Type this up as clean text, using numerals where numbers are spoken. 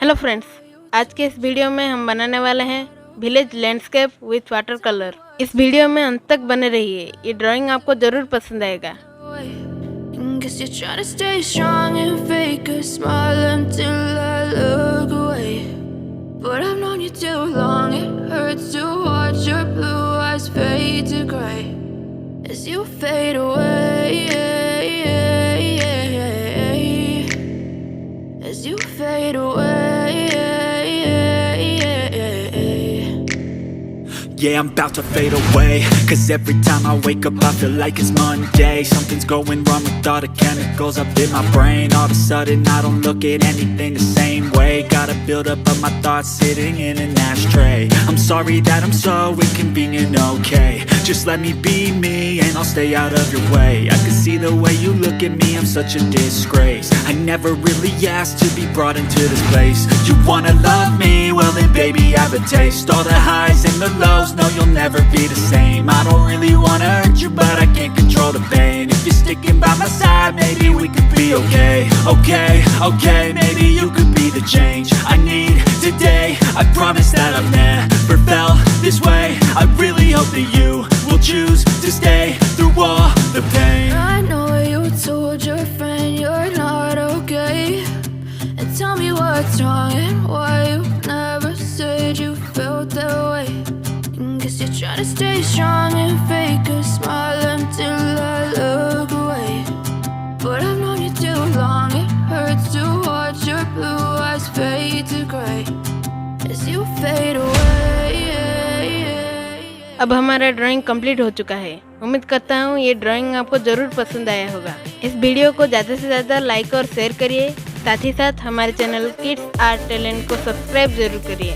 Hello friends, आज के इस वीडियो में हम बनाने वाले हैं village landscape with water colour. इस वीडियो में अंत तक बने रहिए, ये ड्राइंग आपको जरूर पसंद आएगा। Guess you're trying to stay strong and fake a smile until I look away. But I've known you too long, it hurts to watch your blue eyes fade to gray as you fade away, as you fade away. Yeah, I'm about to fade away, cause every time I wake up I feel like it's Monday. Something's going wrong with all the chemicals up in my brain. All of a sudden I don't look at anything the same way. Gotta build up of my thoughts sitting in an ashtray. I'm sorry that I'm so inconvenient, okay. Just let me be me and I'll stay out of your way. I can see the way you look at me, I'm such a disgrace. I never really asked to be brought into this place. You wanna love me? Well then baby have a taste. All the highs and the lows, no, you'll never be the same. I don't really wanna hurt you, but I can't control the pain. If you're sticking by my side, maybe we could be okay. Okay, maybe you could be the change I need today. I promise that I've never felt this way. I really hope that you will choose to stay through all the pain. I know you told your friend you're not okay, and tell me what's wrong and why you never said you felt that way. Guess you're trying to stay strong and fake a smile until I look away. But I've known you too long, it hurts to watch your blue eyes fade to gray as you fade away. अब हमारा drawing complete हो चुका है। उम्मीद करता हूँ ये drawing आपको जरूर पसंद आया होगा। इस वीडियो को ज़्यादा से ज़्यादा लाइक और शेयर करिए। साथ ही साथ हमारे चैनल किड्स आर्ट टैलेंट को सब्सक्राइब जरूर करिए।